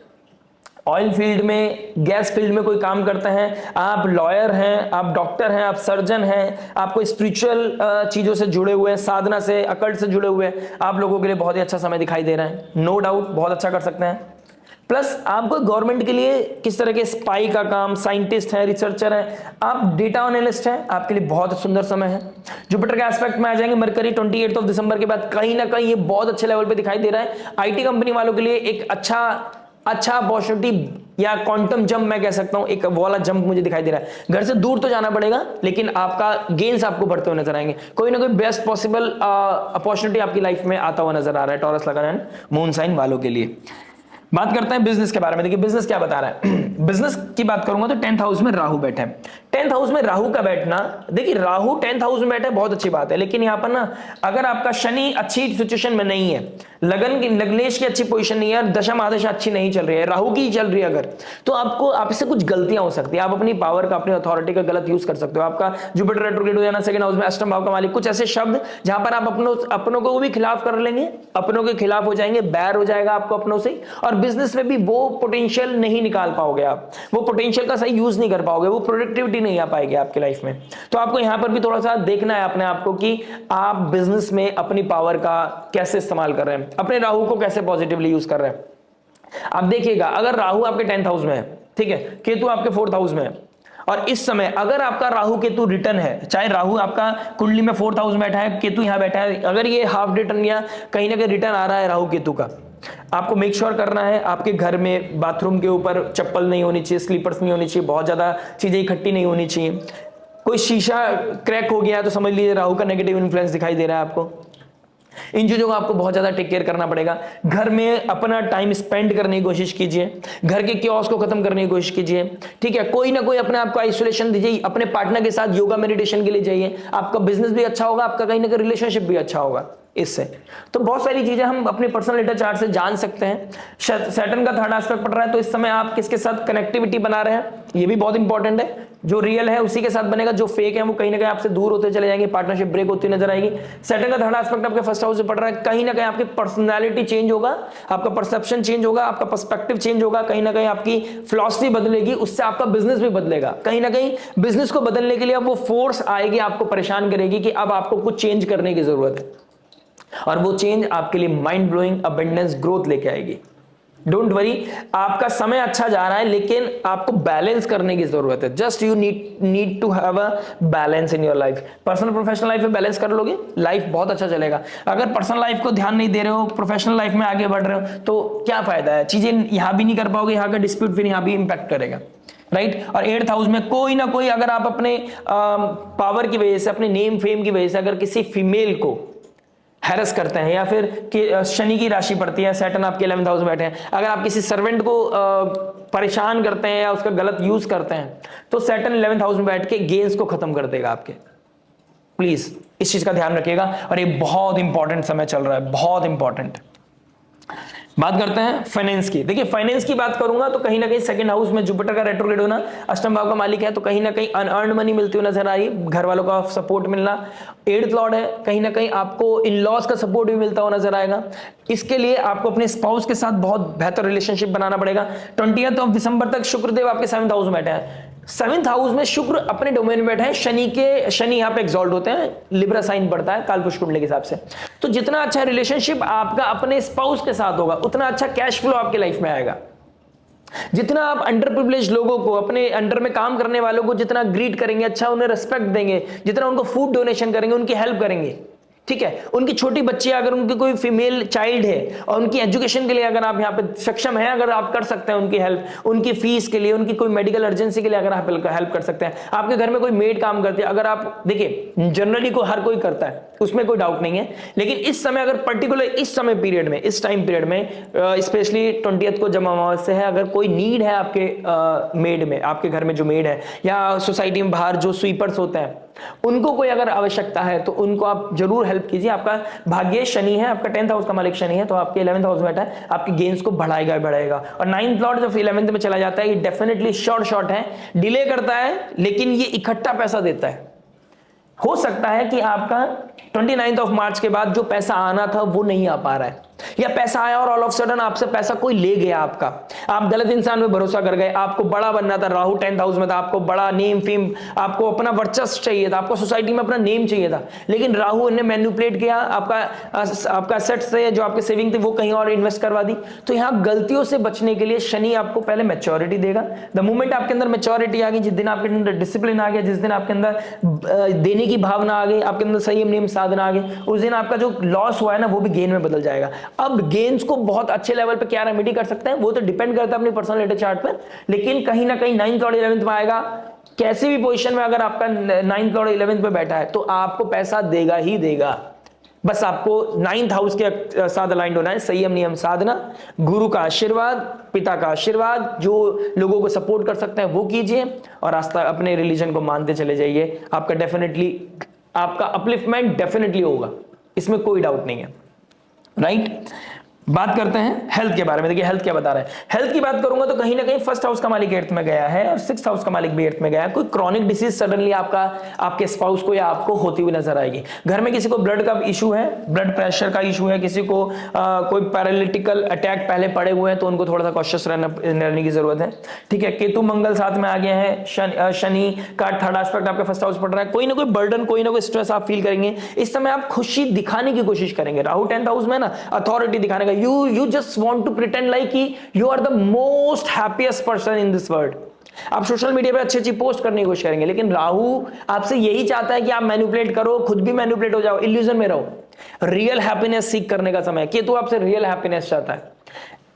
ऑयल फील्ड में, गैस फील्ड में कोई काम करते हैं, आप लॉयर हैं, आप डॉक्टर हैं, आप सर्जन हैं, आप कोई स्पिरिचुअल चीजों से जुड़े हुए हैं, साधना से, अकल्ट से जुड़े हुए हैं, आप लोगों के लिए बहुत ही अच्छा समय दिखाई दे रहा है। नो डाउट बहुत अच्छा कर सकते हैं। प्लस आपको गवर्नमेंट के लिए किस तरह के स्पाई का काम, साइंटिस्ट हैं, रिसर्चर हैं, आप डेटा एनालिस्ट हैं, आपके लिए बहुत सुंदर समय है। जुपिटर के एस्पेक्ट में आ जाएंगे मरकरी 28 ऑफ दिसंबर के बाद, कहीं ना कहीं ये बहुत अच्छे लेवल पे दिखाई दे रहा है। आईटी कंपनी वालों के लिए एक अच्छा अपॉर्चुनिटी या क्वांटम जंप मैं कह सकता हूं, एक वाला जंप मुझे दिखाई दे रहा है। घर से दूर तो जाना पड़ेगा, लेकिन आपका गेन्स आपको बढ़ते हुए नजर आएंगे। कोई ना कोई बेस्ट पॉसिबल अपॉर्चुनिटी आपकी लाइफ में आता हुआ नजर आ रहा है टॉरस लगन एंड मून साइन वालों के लिए। बात करते हैं बिजनेस के बारे में। देखिए बिजनेस क्या बता रहा है। बिजनेस की बात करूंगा तो 10th हाउस में राहु बैठे हैं। 10th हाउस में राहु का बैठना, देखिए राहु 10th हाउस में बैठे बहुत अच्छी बात है, लेकिन यहां पर ना अगर आपका शनि अच्छी सिचुएशन में नहीं है, लग्नेश की अच्छी पोजीशन नहीं है और दशा महादशा अच्छी नहीं चल रही है, राहु की चल रही है अगर, तो आपसे कुछ गलतियां हो सकती है। आप अपनी पावर का, अपनी अथॉरिटी का गलत यूज कर सकते हो। आपका जुपिटर रेट्रोग्रेड हो जाना सेकंड हाउस में, अष्टम भाव का मालिक, कुछ ऐसे शब्द जहां पर आप अपनों को भी खिलाफ कर लेंगे, अपनों के खिलाफ हो जाएंगे, बैर हो जाएगा आपको अपनों से, और बिजनेस में भी वो पोटेंशियल नहीं निकाल पाओगे, आप वो पोटेंशियल का सही यूज नहीं कर पाओगे, वो प्रोडक्टिविटी नहीं आ पाएगी आपकी लाइफ में। तो आपको यहां पर भी थोड़ा सा देखना है अपने आप को कि आप बिजनेस में अपनी पावर का कैसे इस्तेमाल कर रहे हैं, अपने राहु को कैसे पॉजिटिवली यूज कर रहे हैं। आप देखिएगा अगर राहु आपके 10th हाउस में है, ठीक है, केतु आपके 4th हाउस में है, और इस समय अगर आपका राहु केतु रिटर्न है, चाहे राहु आपका कुंडली में 4th हाउस में बैठा है, केतु यहां बैठा है, अगर ये हाफ रिटर्न या कहीं ना कहीं रिटर्न आ रहा है राहु केतु का, आपको मेक श्योर करना है आपके घर में बाथरूम के ऊपर चप्पल नहीं होनी चाहिए, स्लीपर्स नहीं होनी चाहिए, बहुत ज्यादा चीजें इकट्ठी नहीं होनी चाहिए। कोई शीशा क्रैक हो गया तो समझ लीजिए राहु का नेगेटिव इन्फ्लुएंस दिखाई दे रहा है आपको। इन चीजों को आपको बहुत ज्यादा टेक केयर करना पड़ेगा। घर में अपना टाइम स्पेंड करने की कोशिश कीजिए, घर के क्योस को खत्म करने की कोशिश कीजिए, ठीक है। कोई ना कोई अपने आप को आइसोलेशन दीजिए, अपने पार्टनर के साथ योगा मेडिटेशन के लिए जाइए, आपका बिजनेस भी अच्छा होगा, आपका कहीं ना कहीं रिलेशनशिप भी अच्छा होगा इससे। तो बहुत सारी चीजें हम अपने पर्सनल डेटा चार्ट से जान सकते हैं। सैटर्न का थर्ड एस्पेक्ट पड़ रहा है, तो इस समय आप किसके साथ कनेक्टिविटी बना रहे हैं, ये भी बहुत इंपॉर्टेंट है। जो रियल है उसी के साथ बनेगा, जो फेक है वो कहीं ना कहीं आपसे दूर होते चले जाएंगे, पार्टनरशिप ब्रेक होती नजर आएगी। सैटर्न का थर्ड एस्पेक्ट आपके फर्स्ट हाउस से पड़ रहा है, कहीं ना कहीं आपकी पर्सनैलिटी चेंज होगा, आपका परसेप्शन चेंज होगा, आपका पर्सपेक्टिव चेंज होगा, कहीं ना कहीं आपकी फिलॉसफी बदलेगी, उससे आपका बिजनेस भी बदलेगा। कहीं ना कहीं बिजनेस को बदलने के लिए अब वो फोर्स आएगी, आपको परेशान करेगी कि अब आपको कुछ चेंज करने की जरूरत है, और वो चेंज आपके लिए माइंड ब्लोइंग अबंडेंस ग्रोथ लेके आएगी। डोंट वरी, आपका समय अच्छा जा रहा है, लेकिन आपको बैलेंस करने की जरूरत है। Just you need to have a balance in your life. Personal professional life में बैलेंस कर लोगे, लाइफ बहुत अच्छा चलेगा। अगर पर्सनल लाइफ को ध्यान नहीं दे रहे हो, प्रोफेशनल लाइफ में आगे बढ़ रहे हो, तो क्या फायदा है, चीजें यहां भी नहीं कर पाओगे, यहाँ का डिस्प्यूट फिर यहां भी इंपैक्ट करेगा, राइट। और 8th हाउस में कोई ना कोई, अगर आप अपने पावर की वजह से, अपने नेम फेम की वजह से अगर किसी फीमेल को हैरस करते हैं, या फिर कि शनि की राशि पड़ती है, सैटर्न आपके 11th हाउस में बैठे हैं, अगर आप किसी सर्वेंट को परेशान करते हैं या उसका गलत यूज करते हैं, तो सैटर्न 11th हाउस में बैठ के गेन्स को खत्म कर देगा आपके। प्लीज इस चीज का ध्यान रखिएगा, और ये बहुत इंपॉर्टेंट समय चल रहा है, बहुत इंपॉर्टेंट। बात करते हैं फाइनेंस की। देखिए फाइनेंस की बात करूंगा तो कहीं ना कहीं सेकंड हाउस में जुपिटर का रेट्रोग्रेड होना, अष्टम भाव का मालिक है, तो कहीं ना कहीं अनअर्न्ड मनी मिलती हुई नजर आ रही है, घर वालों का सपोर्ट मिलना। 8th लॉर्ड है, कहीं ना कहीं आपको इन लॉज का सपोर्ट भी मिलता हुआ नजर आएगा। इसके लिए आपको अपने स्पाउस के साथ बहुत बेहतर रिलेशनशिप बनाना पड़ेगा। 20th दिसंबर तक शुक्रदेव आपके 7th हाउस में बैठे हैं। 7th हाउस में शुक्र अपने डोमेन में बैठे हैं, शनि यहाँ पे एक्सॉल्ट होते हैं, लिब्रा साइन पड़ता है कालपुरुष कुंडली के हिसाब से। तो जितना अच्छा रिलेशनशिप आपका अपने स्पाउस के साथ होगा, उतना अच्छा कैश फ्लो आपके लाइफ में आएगा। जितना आप अंडर प्रिविलेज लोगों को, अपने अंडर में काम करने वालों को जितना ग्रीट करेंगे, अच्छा उन्हें रिस्पेक्ट देंगे, जितना उनको फूड डोनेशन करेंगे, उनकी हेल्प करेंगे, ठीक है। उनकी छोटी बच्ची, अगर उनकी कोई फीमेल चाइल्ड है और उनकी एजुकेशन के लिए अगर आप यहाँ पे सक्षम हैं, अगर आप कर सकते हैं उनकी हेल्प, उनकी फीस के लिए, उनकी कोई मेडिकल अर्जेंसी के लिए अगर आप हेल्प कर सकते हैं, आपके घर में कोई मेड काम करती है, अगर आप देखिए जनरली को हर कोई करता है, उसमें कोई डाउट नहीं है, लेकिन इस समय अगर पर्टिकुलर इस समय पीरियड में, इस टाइम पीरियड में स्पेशली 20th को जब अमावस्या है, अगर कोई नीड है आपके मेड में, आपके घर में जो मेड है, या सोसाइटी में बाहर जो स्वीपर्स होते हैं, उनको कोई अगर आवश्यकता है तो उनको आप जरूर हेल्प कीजिए। आपका भाग्य शनि है, आपका 10th हाउस का मालिक शनि है, तो आपके 11th हाउस में बैठा है, आपकी गेन्स को बढ़ाएगा बढ़ाएगा। और 9th लॉर्ड जब 11th में चला जाता है, ये डेफिनेटली शॉर्ट है, डिले करता है, लेकिन ये इकट्ठा पैसा देता है। हो सकता है कि आपका 29th ऑफ मार्च के बाद जो पैसा आना था वो नहीं आ पा रहा है, या पैसा आया और ऑल ऑफ सडन आपसे पैसा कोई ले गया आपका, आप गलत इंसान पे भरोसा कर गए, आपको बड़ा बनना था, राहु 10th हाउस में था, आपको बड़ा नेम फेम, आपको अपना वर्चस्व चाहिए था, आपको सोसाइटी में अपना नेम चाहिए था, लेकिन राहु ने मैनिपुलेट किया, आपका सेट से जो आपके सेविंग थी वो कहीं और इन्वेस्ट करवा दी। तो यहाँ गलतियों से बचने के लिए शनि आपको पहले मैच्योरिटी देगा। द मोमेंट आपके अंदर मैच्योरिटी आ गई, जिस दिन आपके अंदर डिसिप्लिन आ गया, जिस दिन आपके अंदर देने की भावना आ गई, आपके अंदर संयम नियम साधना आ गई, उस दिन आपका जो लॉस हुआ है ना वो भी गेन में बदल जाएगा। अब गेन्स को बहुत अच्छे लेवल पे क्या रेमेडी कर सकते हैं वो तो डिपेंड करता है अपनी पर्सनल डेटा चार्ट पर, लेकिन कहीं ना कहीं 9th और 11th में आएगा। कैसी भी पोजीशन में अगर आपका 9th और 11th पे बैठा है तो आपको पैसा देगा ही देगा। बस आपको 9th हाउस के साथ अलाइंड होना है, संयम नियम साधना, गुरु का आशीर्वाद, पिता का आशीर्वाद, जो लोगों को सपोर्ट कर सकते हैं वो कीजिए, और आस्था अपने रिलीजन को मानते चले जाइए। आपका डेफिनेटली आपका अपलिफ्टमेंट डेफिनेटली होगा, इसमें कोई डाउट नहीं है, राइट। बात करते हैं हेल्थ के बारे में। देखिए हेल्थ क्या बता रहा है। हेल्थ की बात करूंगा तो कहीं ना कहीं 1st हाउस का मालिक 8th में गया है और 6th हाउस का मालिक भी 8th में गया है। कोई क्रॉनिक डिसीज सडनली आपके स्पाउस को या आपको होती हुई नजर आएगी। घर में किसी को ब्लड का इशू है, ब्लड प्रेशर का इशू है, किसी को कोई पैरालिटिकल अटैक पहले पड़े हुए हैं, तो उनको थोड़ा सा कॉशियस रहने की जरूरत है, ठीक है। केतु मंगल साथ में आ गया है, शनि का थर्ड एस्पेक्ट आपका 1st हाउस पड़ रहा है। कोई ना कोई बर्डन, कोई ना कोई स्ट्रेस आप फील करेंगे। इस समय आप खुशी दिखाने की कोशिश करेंगे। राहु 10th हाउस में ना अथॉरिटी दिखाने का, you just want to pretend like कि you are the most happiest person in this world। आप सोशल मीडिया पे अच्छी पोस्ट करने की कोशिश करेंगे, लेकिन राहु आपसे यही चाहता है कि आप मैनिपुलेट करो, खुद भी मैनिपुलेट हो जाओ, इल्यूजन में रहो। रियल हैप्पीनेस सीख करने का समय। केतु आपसे रियल हैप्पीनेस चाहता है।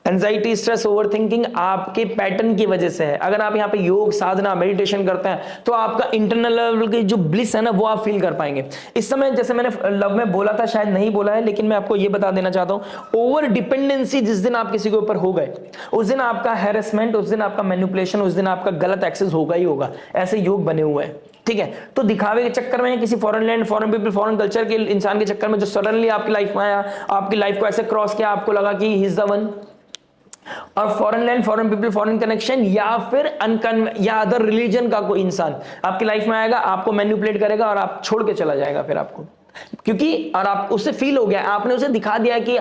एंजाइटी, स्ट्रेस, ओवरथिंकिंग आपके पैटर्न की वजह से है। अगर आप यहाँ पे योग, साधना, मेडिटेशन करते हैं तो आपका इंटरनल लेवल की जो ब्लिस है ना वो आप फील कर पाएंगे। इस समय जैसे मैंने लव में बोला था, शायद नहीं बोला है, लेकिन मैं आपको ये बता देना चाहता हूं, ओवर डिपेंडेंसी जिस दिन आप किसी के ऊपर हो गए उस दिन आपका हैरेसमेंट, उस दिन आपका मैनिपुलेशन, उस दिन आपका गलत एक्सेस होगा ही होगा। ऐसे योग बने हुए हैं, ठीक है। तो दिखावे के चक्कर में, किसी foreign land, foreign people, foreign culture के इंसान के चक्कर में जो सडनली आपकी लाइफ में आया, आपकी लाइफ को ऐसे क्रॉस किया, आपको लगा कि ही इज द वन, और foreign land, foreign people, foreign connection, या फिर या अदर रिलीजन का कोई इंसान आपकी लाइफ में आएगा, आपको मैनिपुलेट करेगा और आप छोड़ के चला जाएगा फिर आपको, क्योंकि और आप उससे फील हो गया, आपने उसे दिखा दिया कि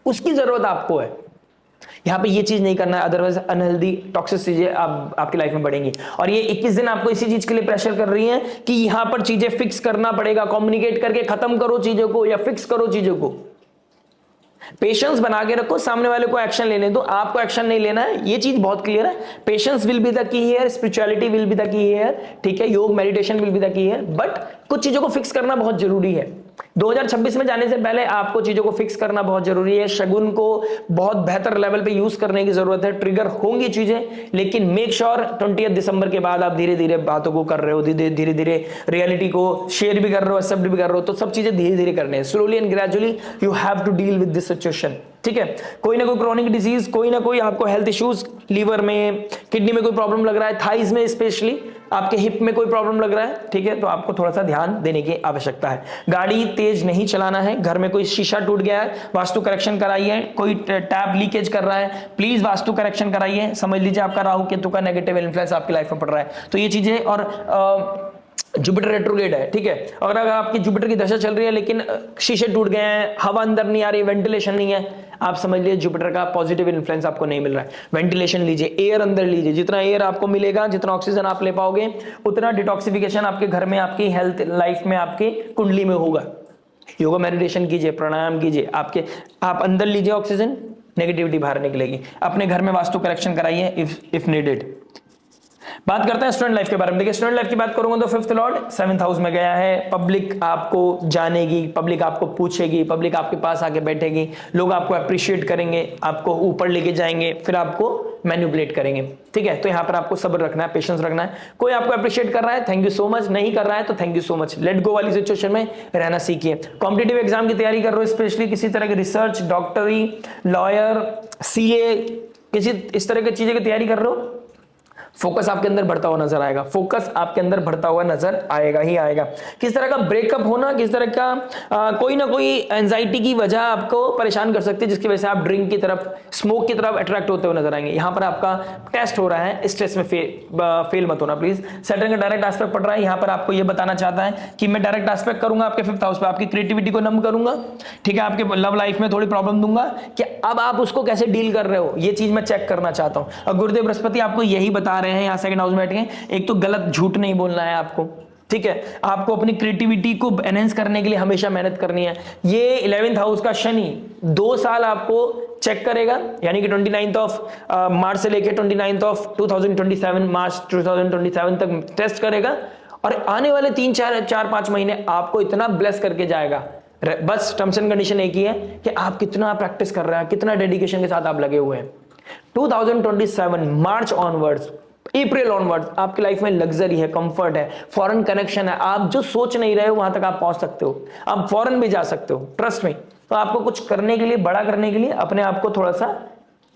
उसकी जरूरत आपको है। यहां पे ये चीज नहीं करना है, अदरवाइज अनहेल्दी टॉक्सिक चीजें आपकी लाइफ में बढ़ेंगी। और ये 21 दिन आपको इसी चीज के लिए प्रेशर कर रही है कि यहां पर चीजें फिक्स करना पड़ेगा, कम्युनिकेट करके खत्म करो चीजों को या फिक्स करो चीजों को। पेशेंस बना के रखो, सामने वाले को एक्शन लेने दो, आपको एक्शन नहीं लेना है, ये चीज बहुत क्लियर है। पेशेंस विल बी द की here, spirituality will be the की हियर, ठीक है, योग मेडिटेशन विल बी द की हियर, बट कुछ चीजों को फिक्स करना बहुत जरूरी है। 2026 में जाने से पहले आपको चीजों को फिक्स करना बहुत जरूरी है। शगुन को बहुत बेहतर लेवल पे यूज करने की जरूरत है। ट्रिगर होंगी चीजें, लेकिन मेक श्योर 20 दिसंबर के बाद आप धीरे धीरे बातों को कर रहे हो, धीरे धीरे रियलिटी को शेयर भी कर रहे हो, एक्सेप्ट भी कर रहे हो, तो सब चीजें धीरे धीरे करने हैं। Slowly and gradually you have to deal with this situation, ठीक है। कोई ना कोई क्रोनिक डिजीज, कोई ना कोई आपको हेल्थ इश्यूज, लीवर में, किडनी में कोई प्रॉब्लम लग रहा है, थाइज में स्पेशली, आपके हिप में कोई प्रॉब्लम लग रहा है, ठीक है, तो आपको थोड़ा सा ध्यान देने की आवश्यकता है। गाड़ी तेज नहीं चलाना है, घर में कोई शीशा टूट गया है, वास्तु करेक्शन कराइए, कोई टैप लीकेज कर रहा है, प्लीज वास्तु करेक्शन कराइए। समझ लीजिए आपका राहु केतु का नेगेटिव इन्फ्लुएंस आपकी लाइफ में पड़ रहा है, तो ये चीजें, और जुपिटर रेट्रोग्रेड है, ठीक है। अगर आपकी जुपिटर की दशा चल रही है लेकिन शीशे टूट गए हैं, हवा अंदर नहीं आ रही, वेंटिलेशन नहीं है, आप समझ लीजिए जुपिटर का पॉजिटिव इन्फ्लुएंस आपको नहीं मिल रहा है। वेंटिलेशन लीजिए, एयर अंदर लीजिए, जितना एयर आपको मिलेगा, जितना ऑक्सीजन आप ले पाओगे, उतना डिटॉक्सिफिकेशन आपके घर में, आपकी हेल्थ लाइफ में, आपकी कुंडली में होगा। योगा मेडिटेशन कीजिए, प्राणायाम कीजिए, आप अंदर लीजिए ऑक्सीजन, नेगेटिविटी बाहर निकलेगी। अपने घर में वास्तु करेक्शन कराइए इफ नीडेड। बात करते हैं स्टूडेंट लाइफ के बारे में। देखिए स्टूडेंट लाइफ की बात करूंगा तो फिफ्थ लॉर्ड 7th हाउस में गया है। पब्लिक आपको जानेगी, पब्लिक आपको पूछेगी, पब्लिक आपके पास आके बैठेगी, लोग आपको अप्रिशिएट करेंगे, आपको ऊपर लेके जाएंगे, फिर आपको मैनिपुलेट करेंगे, ठीक है। तो यहाँ पर आपको सब्र रखना है, पेशेंस रखना है। कोई आपको अप्रिशिएट कर रहा है, थैंक यू सो मच, नहीं कर रहा है तो thank you so much. Let go वाली सिचुएशन में रहना सीखिए। कॉम्पिटिटिव एग्जाम की तैयारी कर रहे हो, स्पेशली किसी तरह की रिसर्च, डॉक्टरी, लॉयर, सीए, किसी इस तरह की चीजें की तैयारी कर रहे हो, फोकस आपके अंदर बढ़ता हुआ नजर आएगा, फोकस आपके अंदर बढ़ता हुआ नजर आएगा ही आएगा। किस तरह का ब्रेकअप होना, किस तरह का कोई ना कोई एंजाइटी की वजह आपको परेशान कर सकती है, जिसकी वजह से आप ड्रिंक की तरफ, स्मोक की तरफ अट्रैक्ट होते हुए नजर आएंगे। यहां पर आपका टेस्ट हो रहा है, स्ट्रेस में फेल मत होना प्लीज। सैटर्न का डायरेक्ट एस्पेक्ट पड़ रहा है, यहां पर आपको यह बताना चाहता है कि मैं डायरेक्ट एस्पेक्ट करूंगा आपके 5th हाउस पे, आपकी क्रिएटिविटी को नम करूंगा, ठीक है, आपके लव लाइफ में थोड़ी प्रॉब्लम दूंगा कि अब आप उसको कैसे डील कर रहे हो, ये चीज मैं चेक करना चाहता हूं। और गुरुदेव बृहस्पति आपको यही बता रहे हैं, यहां 2nd हाउस में बैठ के, एक तो गलत झूठ नहीं बोलना है आपको, ठीक है, आपको अपनी क्रिएटिविटी को एनहेंस करने के लिए हमेशा मेहनत करनी है। ये 11th हाउस का शनि 2 साल आपको चेक करेगा, यानी कि 29th ऑफ मार्च से लेकर 29th ऑफ 2027 मार्च 2027 तक टेस्ट करेगा, और आने वाले 3-4-5 महीने आपको इतना ब्लेस करके जाएगा। बस टर्म्स एंड कंडीशन एक ही है कि आप कितना प्रैक्टिस कर रहे हैं, कितना डेडिकेशन के साथ आप लगे हुए हैं। 2027 मार्च ऑनवर्ड्स, अप्रैल ऑनवर्ड आपकी लाइफ में लग्जरी है, कंफर्ट है, फॉरेन कनेक्शन है, आप जो सोच नहीं रहे हो वहां तक आप पहुंच सकते हो, आप फॉरेन भी जा सकते हो, ट्रस्ट में। तो आपको कुछ करने के लिए, बड़ा करने के लिए अपने आप को थोड़ा सा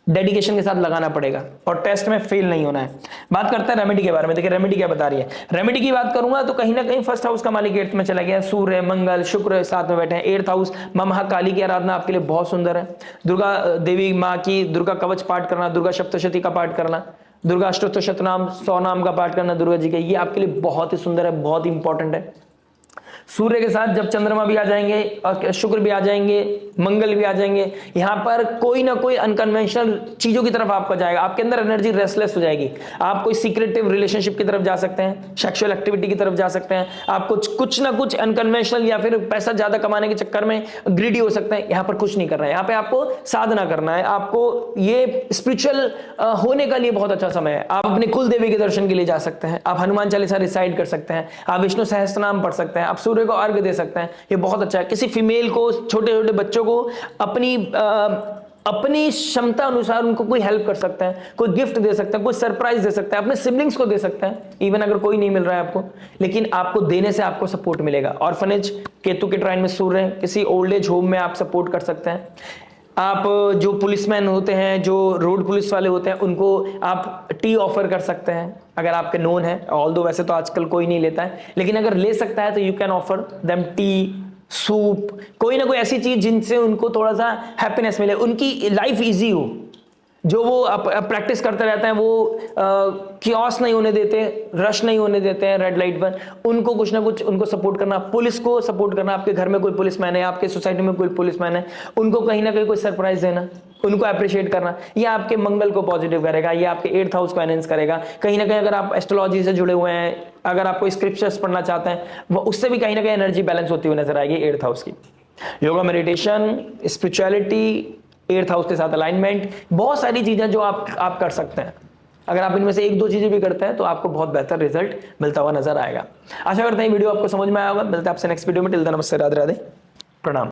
डेडिकेशन के साथ लगाना पड़ेगा, और टेस्ट में फेल नहीं होना है। बात करते हैं रेमेडी के बारे में। देखिए रेमेडी क्या बता रही है। रेमेडी की बात करूंगा तो कहीं ना कहीं 1st हाउस का मालिक 8th में चला गया, सूर्य, मंगल, शुक्र साथ में बैठे हैं। 8th हाउस, मां महाकाली की आराधना आपके लिए बहुत सुंदर है। दुर्गा देवी माँ की दुर्गा कवच पाठ करना, दुर्गा सप्तशती का पाठ करना, दुर्गा अष्टोत्तर शतनाम 100 नाम का पाठ करना दुर्गा जी के, ये आपके लिए बहुत ही सुंदर है, बहुत ही इंपॉर्टेंट है। सूर्य के साथ जब चंद्रमा भी आ जाएंगे और शुक्र भी आ जाएंगे, मंगल भी आ जाएंगे, यहां पर कोई ना कोई अनकन्वेंशनल चीजों की तरफ आपका जाएगा, आपके अंदर एनर्जी रेस्टलेस हो जाएगी, आप कोई सीक्रेटिव रिलेशनशिप की तरफ जा सकते हैं, सेक्सुअल एक्टिविटी की तरफ जा सकते हैं, आप कुछ ना कुछ अनकन्वेंशनल या फिर पैसा ज्यादा कमाने के चक्कर में ग्रीडी हो सकते हैं। यहां पर कुछ नहीं करना है, यहाँ पे आपको साधना करना है, आपको ये स्पिरिचुअल होने का लिए बहुत अच्छा समय है। आप अपने कुल देवी के दर्शन के लिए जा सकते हैं, आप हनुमान चालीसा रिसाइड कर सकते हैं, आप विष्णु सहस्त्रनाम पढ़ सकते हैं, आप सूर्य को अर्घ दे सकते हैं, ये बहुत अच्छा है। किसी फीमेल को, छोटे छोटे बच्चों को अपनी अपनी क्षमता अनुसार उनको कोई हेल्प कर सकता है, कोई गिफ्ट दे सकता है, कोई सरप्राइज दे सकता है, अपने सिबलिंग्स को दे सकता है, इवन अगर कोई नहीं मिल रहा है आपको, लेकिन आपको देने से आपको सपोर्ट मिलेगा। ऑर्फनेज, केतु के ट्राइन में सूर्य है, किसी ओल्ड एज होम में आप सपोर्ट कर सकते हैं। आप जो पुलिसमैन होते हैं, जो रोड पुलिस वाले होते हैं, उनको आप टी ऑफर कर सकते हैं अगर आपके नोन है। ऑल्दो वैसे तो आजकल कोई नहीं लेता है, लेकिन अगर ले सकता है तो you can offer them T, soup, कोई ना कोई ऐसी चीज जिनसे उनको थोड़ा सा हैप्पीनेस मिले, उनकी लाइफ इजी हो। जो वो प्रैक्टिस करते रहते हैं, वो कियोस नहीं होने देते, रश नहीं होने देते हैं रेड लाइट पर, उनको कुछ ना कुछ उनको सपोर्ट करना, पुलिस को सपोर्ट करना। आपके घर में कोई पुलिसमैन है, आपके सोसाइटी में कोई पुलिसमैन है, उनको कहीं ना कहीं कोई सरप्राइज देना, उनको अप्रिशिएट करना, ये आपके मंगल को पॉजिटिव करेगा, ये आपके 8th हाउस को एनहेंस करेगा। कहीं ना कहीं अगर आप एस्ट्रोलॉजी से जुड़े हुए हैं, अगर आप कोई स्क्रिप्चर्स पढ़ना चाहते हैं, वो उससे भी कहीं ना कहीं एनर्जी बैलेंस होती हुई नजर आएगी 8th हाउस की। Yoga, meditation, spirituality, 8th house के साथ अलाइनमेंट, बहुत सारी चीजें जो आप कर सकते हैं। अगर आप इनमें से 1-2 चीजें भी करते हैं तो आपको बहुत बेहतर रिजल्ट मिलता हुआ नजर आएगा। आशा करते हैं वीडियो आपको समझ में आया होगा। मिलते हैं आपसे नेक्स्ट वीडियो में। टिल देन नमस्ते, राधे राधे, प्रणाम।